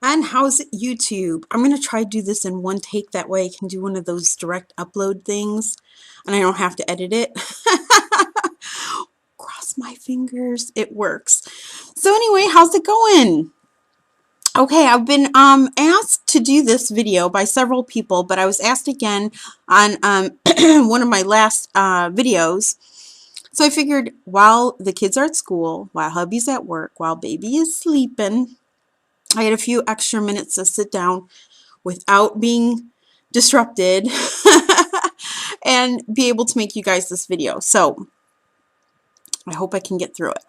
And how's it, YouTube? I'm going to try to do this in one take. That way I can do one of those direct upload things and I don't have to edit it. Cross my fingers. It works. So anyway, how's it going? Okay, I've been asked to do this video by several people, but I was asked again on one of my last videos. So I figured while the kids are at school, while hubby's at work, while baby is sleeping, I had a few extra minutes to sit down without being disrupted and be able to make you guys this video. So I hope I can get through it.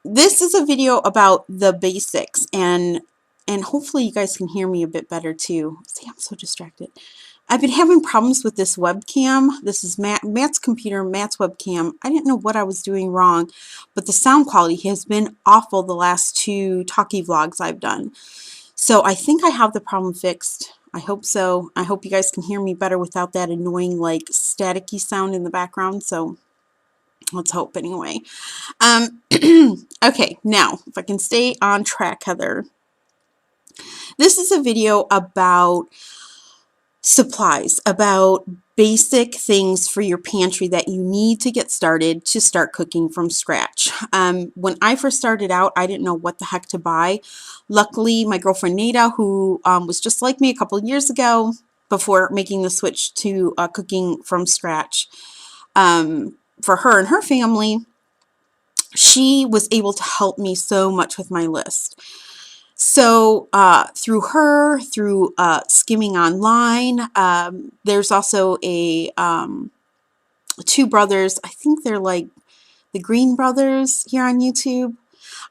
This is a video about the basics and hopefully you guys can hear me a bit better too. See, I'm so distracted. I've been having problems with this webcam. This is Matt's computer, Matt's webcam. I didn't know what I was doing wrong, but the sound quality has been awful the last two talkie vlogs I've done. So I think I have the problem fixed. I hope so. I hope you guys can hear me better without that annoying like staticky sound in the background. So let's hope anyway. Okay, now if I can stay on track, Heather. This is a video about supplies, about basic things for your pantry that you need to get started to start cooking from scratch. When I first started out, I didn't know what the heck to buy. Luckily, my girlfriend Nada, who was just like me a couple of years ago before making the switch to cooking from scratch, for her and her family, she was able to help me so much with my list. So through her, through skimming online, there's also a two brothers, I think they're like the Green Brothers here on YouTube.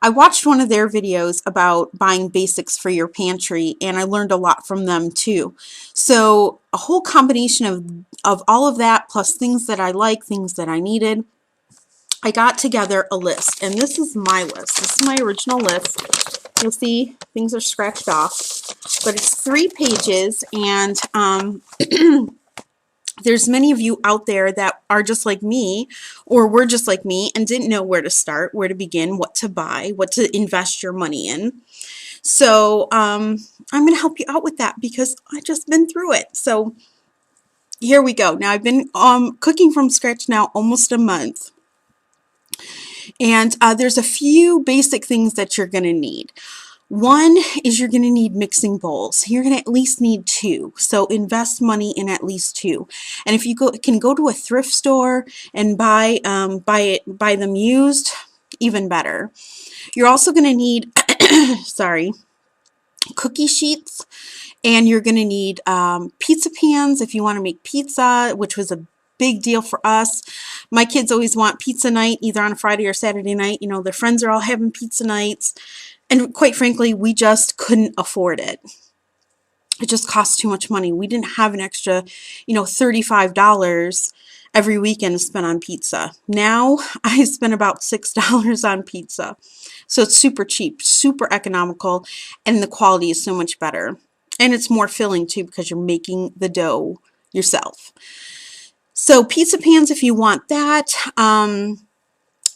I watched one of their videos about buying basics for your pantry and I learned a lot from them too. So a whole combination of all of that plus things that I like, things that I needed. I got together a list, and this is my list. This is my original list. You'll see things are scratched off, but it's 3 pages, and there's many of you out there that are just like me, or were just like me, and didn't know where to start, where to begin, what to buy, what to invest your money in. So I'm going to help you out with that because I've just been through it. So here we go. Now I've been cooking from scratch now almost a month. And there's a few basic things that you're going to need. One is you're going to need mixing bowls. You're going to at least need 2. So invest money in at least 2. And if you can go to a thrift store and buy them used, even better. You're also going to need, sorry, cookie sheets. And you're going to need pizza pans if you want to make pizza, which was a big deal for us. My kids always want pizza night, either on a Friday or Saturday night. You know, their friends are all having pizza nights. And quite frankly, we just couldn't afford it. It just cost too much money. We didn't have an extra, $35 every weekend to spend on pizza. Now, I spend about $6 on pizza. So it's super cheap, super economical, and the quality is so much better. And it's more filling too because you're making the dough yourself. So pizza pans if you want that.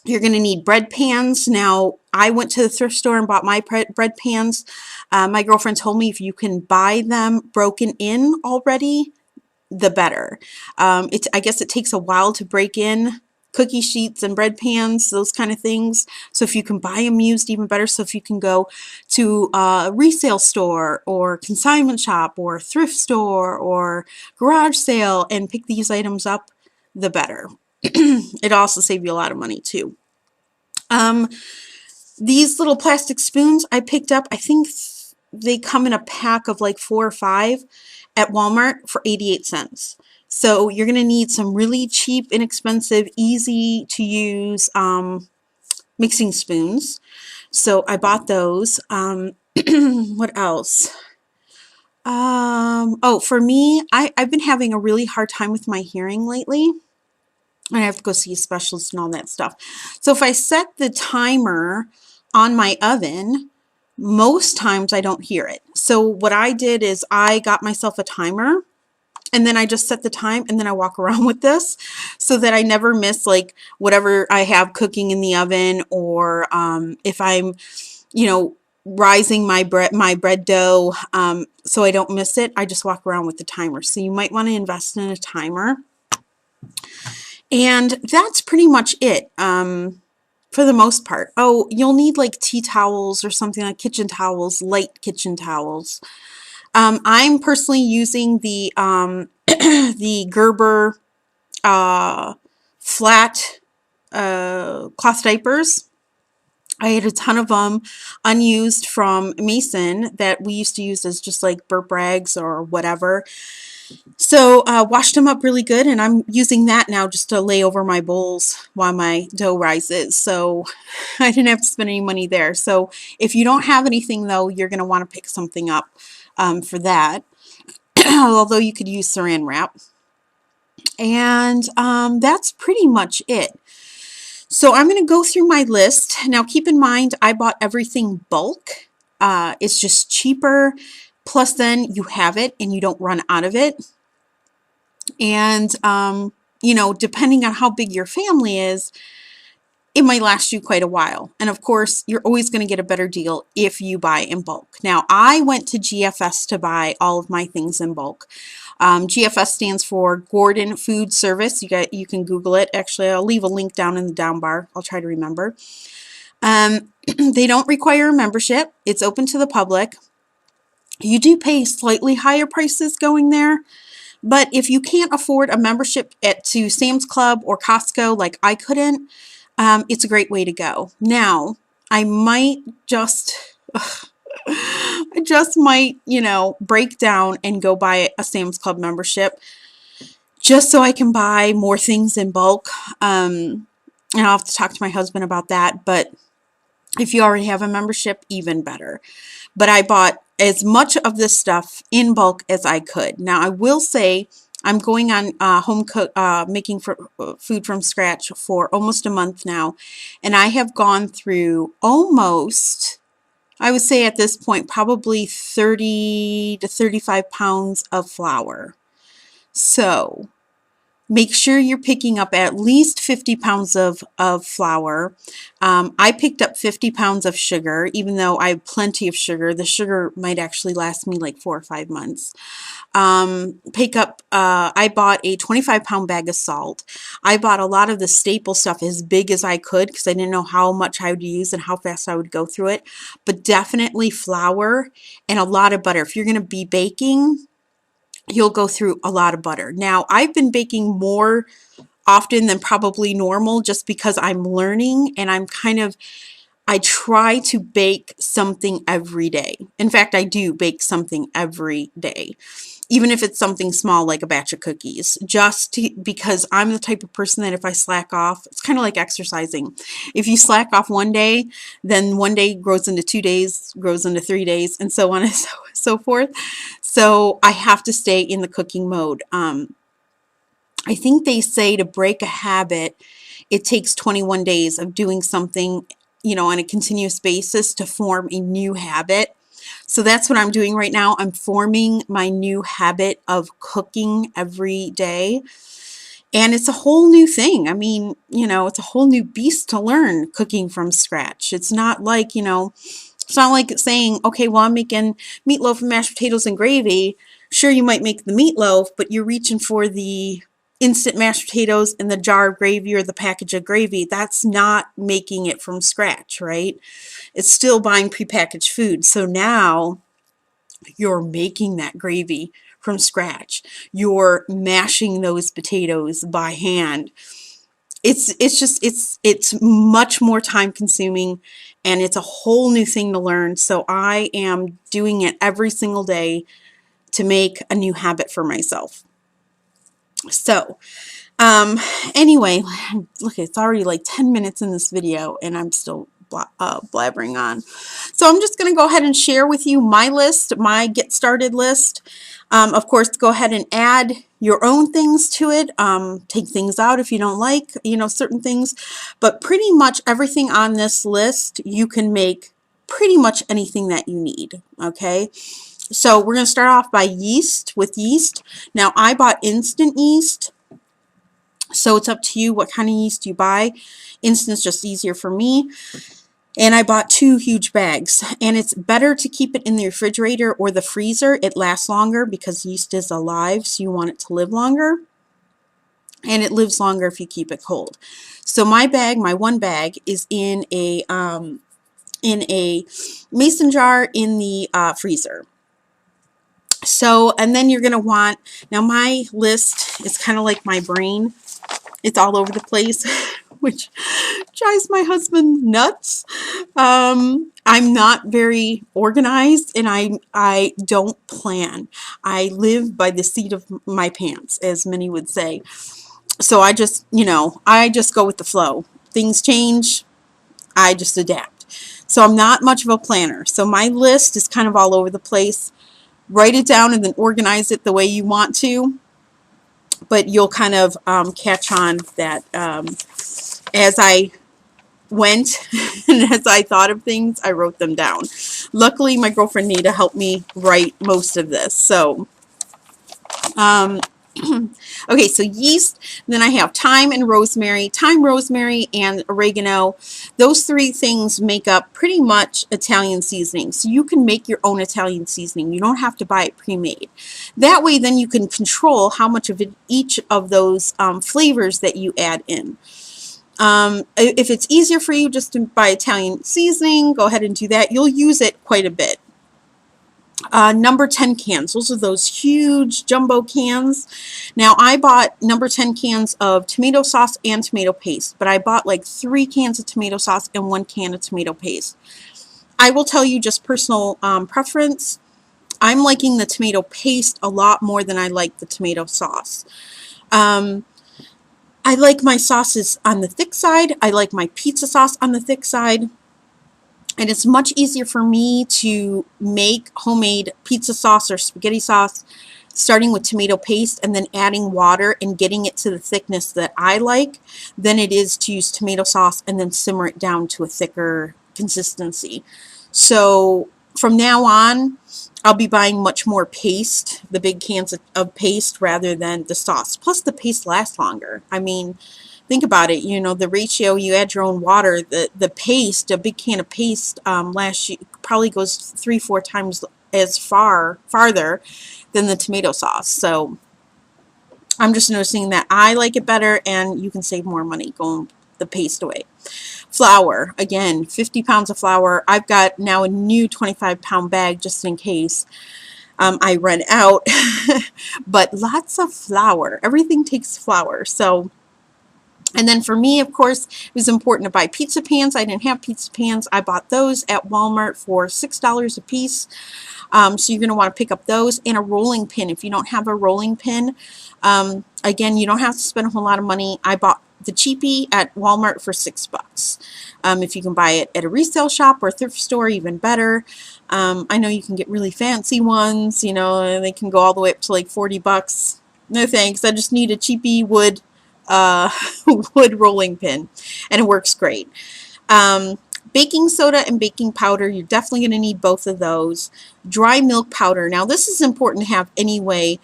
You're going to need bread pans. Now, I went to the thrift store and bought my bread pans. My girlfriend told me if you can buy them broken in already, the better. I guess it takes a while to break in cookie sheets and bread pans, those kind of things. So if you can buy them used, even better. So if you can go to a resale store or consignment shop or thrift store or garage sale and pick these items up, the better. It also saves you a lot of money too. These little plastic spoons I picked up, I think they come in a pack of like 4 or 5 at Walmart for 88 cents. So you're going to need some really cheap, inexpensive, easy to use mixing spoons. So I bought those. What else? Oh, for me, I've been having a really hard time with my hearing lately. I have to go see a specialist and all that stuff. So if I set the timer on my oven, most times I don't hear it. So what I did is I got myself a timer. And then I just set the time and then I walk around with this so that I never miss like whatever I have cooking in the oven, or if I'm, rising my bread dough so I don't miss it, I just walk around with the timer. So you might want to invest in a timer. And that's pretty much it for the most part. Oh, you'll need like tea towels or something, like kitchen towels, light kitchen towels. I'm personally using the the Gerber flat cloth diapers. I had a ton of them unused from Mason that we used to use as just like burp rags or whatever. So washed them up really good, and I'm using that now just to lay over my bowls while my dough rises. So I didn't have to spend any money there. So if you don't have anything though, you're going to want to pick something up for that. Although you could use saran wrap. And that's pretty much it. So I'm going to go through my list. Now keep in mind, I bought everything bulk. It's just cheaper. Plus then you have it and you don't run out of it. And, you know, depending on how big your family is, it might last you quite a while. And of course, you're always going to get a better deal if you buy in bulk. Now, I went to GFS to buy all of my things in bulk. GFS stands for Gordon Food Service. You can Google it. Actually, I'll leave a link down in the down bar. I'll try to remember. They don't require a membership. It's open to the public. You do pay slightly higher prices going there. But if you can't afford a membership to Sam's Club or Costco like I couldn't, it's a great way to go. Now, I might just, I just might, you know, break down and go buy a Sam's Club membership just so I can buy more things in bulk. And I'll have to talk to my husband about that. But if you already have a membership, even better. But I bought as much of this stuff in bulk as I could. Now, I will say I'm going on making food from scratch for almost a month now, and I have gone through almost, I would say at this point, probably 30 to 35 pounds of flour. So make sure you're picking up at least 50 pounds of flour. I picked up 50 pounds of sugar, even though I have plenty of sugar. The sugar might actually last me like 4 or 5 months. I bought a 25-pound bag of salt. I bought a lot of the staple stuff as big as I could because I didn't know how much I would use and how fast I would go through it. But definitely flour and a lot of butter. If you're going to be baking, you'll go through a lot of butter. Now, I've been baking more often than probably normal just because I'm learning, and I try to bake something every day. In fact, I do bake something every day, even if it's something small like a batch of cookies, because I'm the type of person that if I slack off, it's kind of like exercising. If you slack off one day, then one day grows into 2 days, grows into 3 days, and so on and so forth. So I have to stay in the cooking mode. I think they say to break a habit, it takes 21 days of doing something, you know, on a continuous basis to form a new habit. So that's what I'm doing right now. I'm forming my new habit of cooking every day. And it's a whole new thing. I mean, you know, it's a whole new beast to learn cooking from scratch. It's not like, you know, it's not like saying, okay, well, I'm making meatloaf and mashed potatoes and gravy. Sure, you might make the meatloaf, but you're reaching for the instant mashed potatoes and the jar of gravy or the package of gravy. That's not making it from scratch, right? It's still buying prepackaged food. So now you're making that gravy from scratch. You're mashing those potatoes by hand. It's much more time consuming, and it's a whole new thing to learn. So I am doing it every single day to make a new habit for myself. So anyway, look, it's already like 10 minutes in this video and I'm still blabbering on. So I'm just going to go ahead and share with you my list, my get started list. Of course, go ahead and add your own things to it. Take things out if you don't like, you know, certain things. But pretty much everything on this list, you can make pretty much anything that you need, okay? So we're going to start off by with yeast. Now, I bought instant yeast. So it's up to you what kind of yeast you buy. Instant's just easier for me. And I bought 2 huge bags, and it's better to keep it in the refrigerator or the freezer. It lasts longer because yeast is alive, so you want it to live longer, and it lives longer if you keep it cold. So my bag, my one bag, is in a mason jar in the freezer. So, and then you're going to want, now my list is kind of like my brain. It's all over the place, which drives my husband nuts. I'm not very organized, and I don't plan. I live by the seat of my pants, as many would say. So I just, I just go with the flow. Things change, I just adapt. So I'm not much of a planner. So my list is kind of all over the place. Write it down and then organize it the way you want to. But you'll kind of catch on that as I went and as I thought of things, I wrote them down. Luckily, my girlfriend Nita helped me write most of this. So, okay, so yeast, then I have thyme and rosemary. Thyme, rosemary, and oregano. Those 3 things make up pretty much Italian seasoning. So you can make your own Italian seasoning. You don't have to buy it pre-made. That way, then you can control how much of each of those flavors that you add in. If it's easier for you just to buy Italian seasoning, go ahead and do that. You'll use it quite a bit. Number 10 cans. Those are those huge jumbo cans. Now, I bought number 10 cans of tomato sauce and tomato paste, but I bought like 3 cans of tomato sauce and 1 can of tomato paste. I will tell you just personal preference. I'm liking the tomato paste a lot more than I like the tomato sauce. I like my sauces on the thick side. I like my pizza sauce on the thick side. And it's much easier for me to make homemade pizza sauce or spaghetti sauce starting with tomato paste and then adding water and getting it to the thickness that I like than it is to use tomato sauce and then simmer it down to a thicker consistency. So from now on, I'll be buying much more paste, the big cans of paste, rather than the sauce. Plus, the paste lasts longer. I mean, think about it. The ratio, you add your own water. The paste, a big can of paste, probably goes 3-4 times as farther than the tomato sauce. So I'm just noticing that I like it better, and you can save more money going the paste away. Flour, again, 50 pounds of flour. I've got now a new 25-pound bag just in case I run out. But lots of flour. Everything takes flour. So, and then for me, of course, it was important to buy pizza pans. I didn't have pizza pans. I bought those at Walmart for $6 a piece. So you're going to want to pick up those, and a rolling pin. If you don't have a rolling pin, again, you don't have to spend a whole lot of money. I bought the cheapie at Walmart for $6. If you can buy it at a resale shop or a thrift store, even better. I know you can get really fancy ones, they can go all the way up to like $40. No thanks. I just need a cheapie wood rolling pin, and it works great. Baking soda and baking powder, you're definitely going to need both of those. Dry milk powder. Now, this is important to have anyway,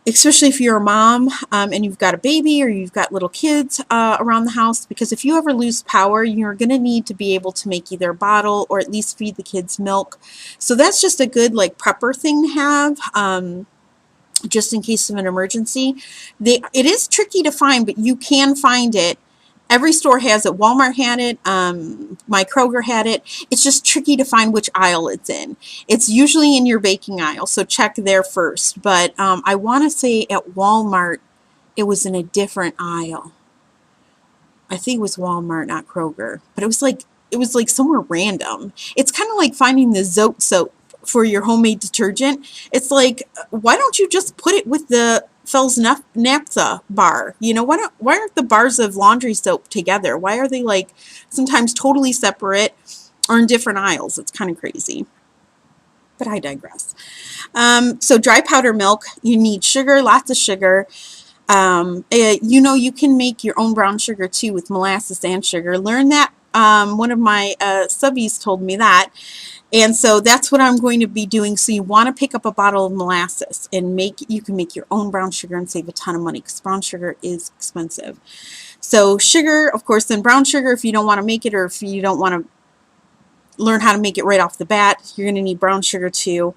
especially if you're a mom and you've got a baby or you've got little kids around the house, because if you ever lose power, you're going to need to be able to make either a bottle or at least feed the kids milk. So that's just a good prepper thing to have. Just in case of an emergency. It is tricky to find, but you can find it. Every store has it. Walmart had it. My Kroger had it. It's just tricky to find which aisle it's in. It's usually in your baking aisle, so check there first. But I want to say at Walmart, it was in a different aisle. I think it was Walmart, not Kroger. But it was like somewhere random. It's kind of like finding the Zote soap for your homemade detergent. It's like, why don't you just put it with the Fells Naphtha bar? Why aren't the bars of laundry soap together? Why are they sometimes totally separate or in different aisles? It's kind of crazy. But I digress. So dry powder milk, you need sugar, lots of sugar. You can make your own brown sugar too with molasses and sugar. Learn that. One of my subbies told me that. And so that's what I'm going to be doing. So you want to pick up a bottle of molasses and you can make your own brown sugar and save a ton of money, because brown sugar is expensive. So sugar, of course, then brown sugar if you don't want to make it, or if you don't want to learn how to make it right off the bat. You're going to need brown sugar too.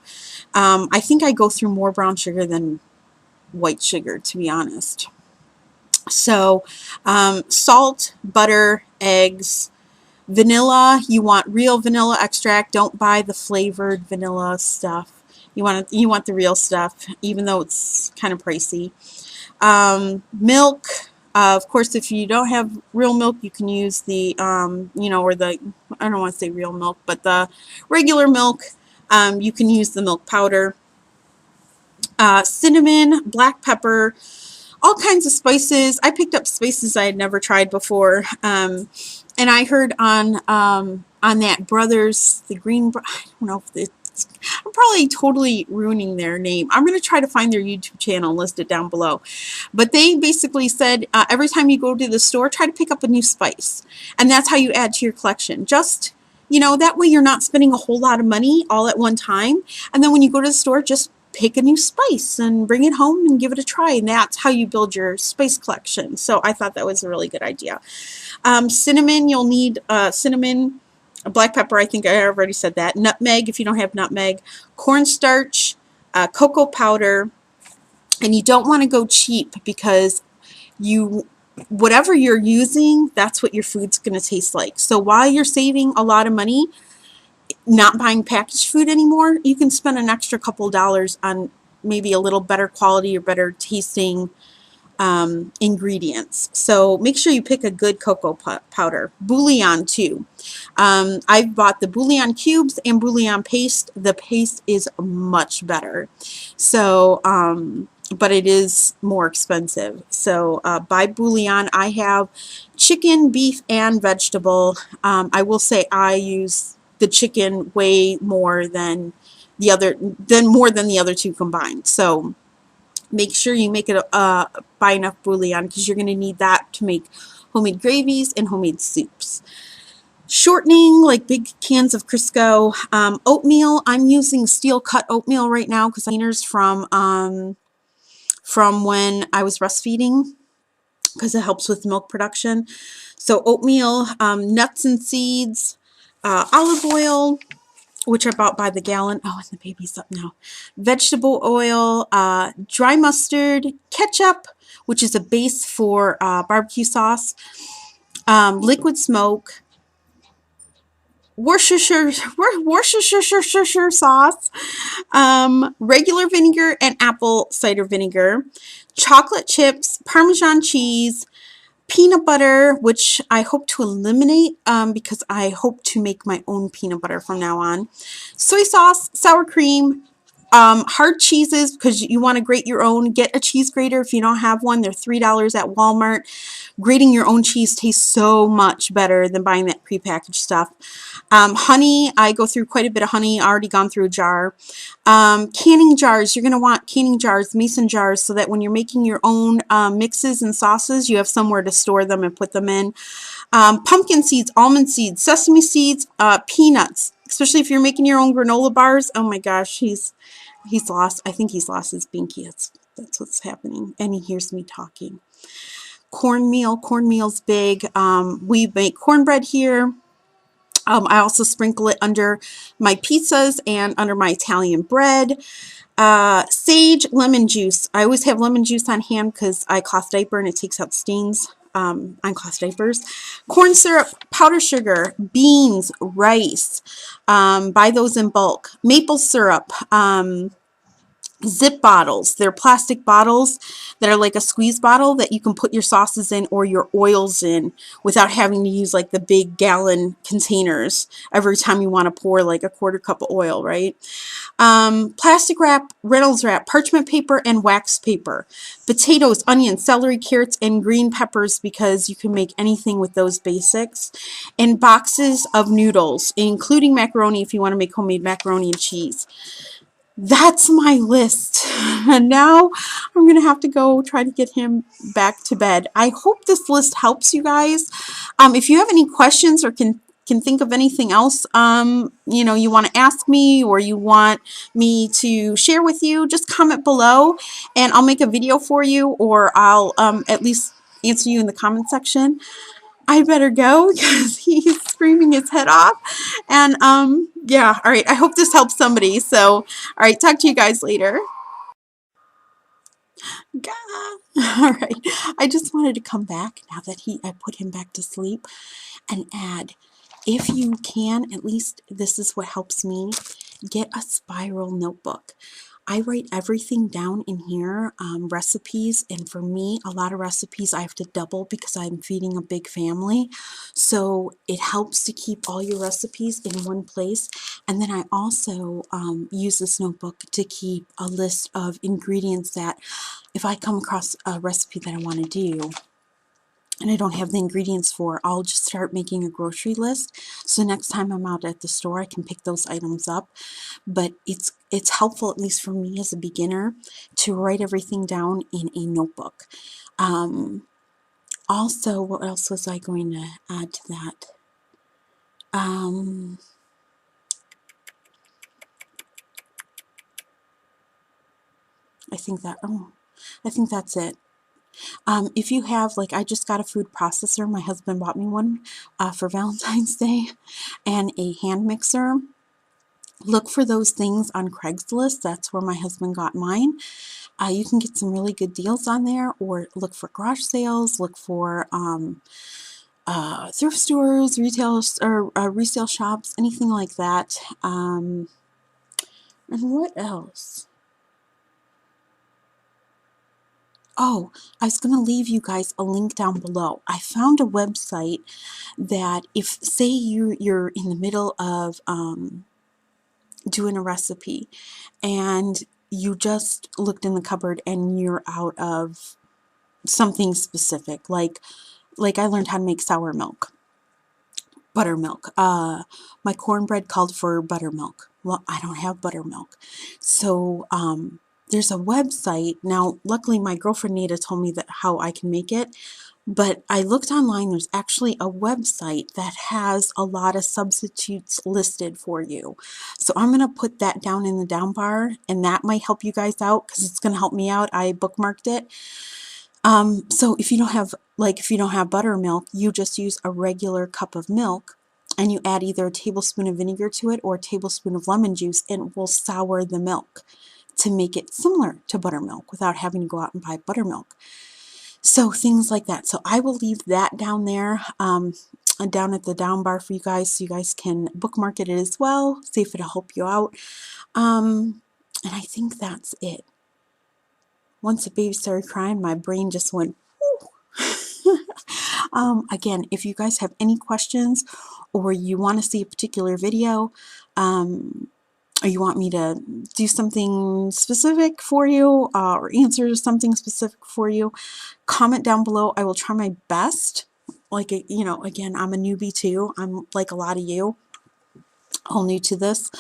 I think I go through more brown sugar than white sugar, to be honest. So salt, butter, eggs, vanilla. You want real vanilla extract. Don't buy the flavored vanilla stuff. You want the real stuff, even though it's kind of pricey. Milk. Of course, if you don't have real milk, you can use the, or the, I don't want to say real milk, but the regular milk. You can use the milk powder. Cinnamon, black pepper, all kinds of spices. I picked up spices I had never tried before. And I heard on that Brothers, the Green, I don't know if it's, I'm probably totally ruining their name. I'm going to try to find their YouTube channel and list it down below. But they basically said every time you go to the store, try to pick up a new spice. And that's how you add to your collection. Just, that way you're not spending a whole lot of money all at one time. And then when you go to the store, just pick a new spice and bring it home and give it a try. And that's how you build your spice collection. So I thought that was a really good idea. Cinnamon, you'll need cinnamon, black pepper, I think I already said that, nutmeg if you don't have nutmeg, cornstarch, cocoa powder, and you don't want to go cheap because whatever you're using, that's what your food's going to taste like. So while you're saving a lot of money, not buying packaged food anymore, you can spend an extra couple dollars on maybe a little better quality or better tasting ingredients. So make sure you pick a good cocoa powder. Bouillon too. I've bought the bouillon cubes and bouillon paste. The paste is much better. So, but it is more expensive. So buy bouillon. I have chicken, beef, and vegetable. I will say I use the chicken way more than the other two combined. So make sure you make it buy enough bouillon because you're going to need that to make homemade gravies and homemade soups. Shortening, like big cans of Crisco. Oatmeal, I'm using steel cut oatmeal right now because containers from when I was breastfeeding because it helps with milk production. So oatmeal, nuts and seeds, olive oil, which I bought by the gallon. Oh, and the baby's up now. Vegetable oil, dry mustard, ketchup, which is a base for barbecue sauce, liquid smoke, Worcestershire sauce, regular vinegar and apple cider vinegar, chocolate chips, Parmesan cheese, peanut butter, which I hope to eliminate because I hope to make my own peanut butter from now on. Soy sauce, sour cream, hard cheeses because you want to grate your own. Get a cheese grater if you don't have one. They're $3 at Walmart. Grating your own cheese tastes so much better than buying that prepackaged stuff. Honey, I go through quite a bit of honey. I already gone through a jar. Canning jars, you're going to want canning jars, mason jars, so that when you're making your own mixes and sauces, you have somewhere to store them and put them in. Pumpkin seeds, almond seeds, sesame seeds, peanuts, especially if you're making your own granola bars. Oh my gosh, he's lost. I think he's lost his binky. That's what's happening. And he hears me talking. Cornmeal. Cornmeal's big. We make cornbread here. I also sprinkle it under my pizzas and under my Italian bread. Sage, lemon juice. I always have lemon juice on hand because I cloth diaper and it takes out stains on cloth diapers. Corn syrup, powdered sugar, beans, rice. Buy those in bulk. Maple syrup. Zip bottles. They're plastic bottles that are like a squeeze bottle that you can put your sauces in or your oils in without having to use like the big gallon containers every time you want to pour like a quarter cup of oil, right? Plastic wrap, Reynolds wrap, parchment paper, and wax paper. Potatoes, onions, celery, carrots, and green peppers because you can make anything with those basics. And boxes of noodles, including macaroni if you want to make homemade macaroni and cheese. That's my list. And now I'm going to have to go try to get him back to bed. I hope this list helps you guys. If you have any questions or can think of anything else, you want to ask me or you want me to share with you, just comment below and I'll make a video for you or I'll at least answer you in the comment section. I better go because he's screaming his head off. And yeah, all right, I hope this helps somebody. So, all right, talk to you guys later. Gah. All right, I just wanted to come back now that I put him back to sleep and add, if you can, at least this is what helps me, get a spiral notebook. I write everything down in here, recipes, and for me, a lot of recipes I have to double because I'm feeding a big family. So it helps to keep all your recipes in one place. And then I also use this notebook to keep a list of ingredients that if I come across a recipe that I want to do, and I don't have the ingredients for, I'll just start making a grocery list. So next time I'm out at the store, I can pick those items up. But it's helpful, at least for me as a beginner, to write everything down in a notebook. Also, what else was I going to add to that? I think that's it. If you have, like, I just got a food processor. My husband bought me one for Valentine's Day, and a hand mixer. Look for those things on Craigslist. That's where my husband got mine. You can get some really good deals on there, or look for garage sales, look for thrift stores, retail or resale shops, anything like that. And what else? Oh, I was going to leave you guys a link down below. I found a website that if, say, you're in the middle of doing a recipe and you just looked in the cupboard and you're out of something specific, like I learned how to make sour milk, buttermilk. My cornbread called for buttermilk. Well, I don't have buttermilk. So there's a website. Now, luckily, my girlfriend Nita told me that how I can make it. But I looked online, there's actually a website that has a lot of substitutes listed for you. So I'm going to put that down in the down bar, and that might help you guys out because it's going to help me out. I bookmarked it. So if you don't have buttermilk, you just use a regular cup of milk and you add either a tablespoon of vinegar to it or a tablespoon of lemon juice, and it will sour the milk to make it similar to buttermilk without having to go out and buy buttermilk. So things like that. So I will leave that down there, down at the down bar for you guys, so you guys can bookmark it as well, see if it'll help you out. And I think that's it. Once the baby started crying, my brain just went, again, if you guys have any questions or you want to see a particular video, or you want me to do something specific for you or answer something specific for you, comment down below. I will try my best. Like, you know, again, I'm a newbie too. I'm like a lot of you, all new to this.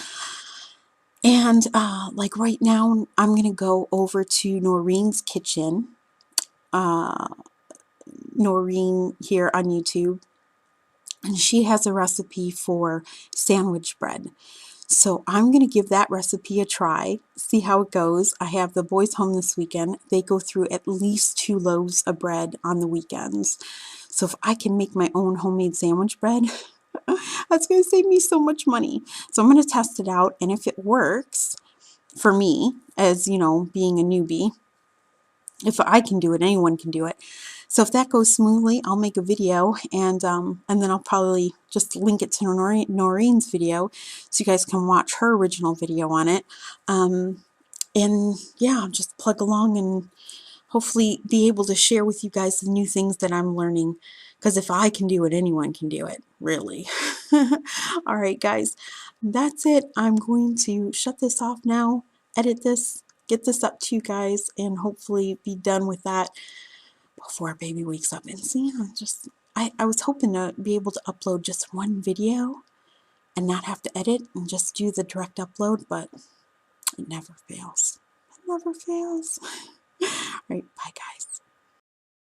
And like right now, I'm going to go over to Noreen's kitchen. Noreen here on YouTube, and she has a recipe for sandwich bread. So I'm going to give that recipe a try, see how it goes. I have the boys home this weekend. They go through at least 2 loaves of bread on the weekends. So if I can make my own homemade sandwich bread, that's going to save me so much money. So I'm going to test it out, and if it works for me, as you know, being a newbie, if I can do it, anyone can do it. So if that goes smoothly, I'll make a video, and then I'll probably just link it to Noreen's video so you guys can watch her original video on it. And yeah, just plug along and hopefully be able to share with you guys the new things that I'm learning. Because if I can do it, anyone can do it, really. All right, guys, that's it. I'm going to shut this off now, edit this, get this up to you guys, and hopefully be done with that before baby wakes up. And see, I was hoping to be able to upload just one video and not have to edit and just do the direct upload, but it never fails. It never fails. All right, bye guys.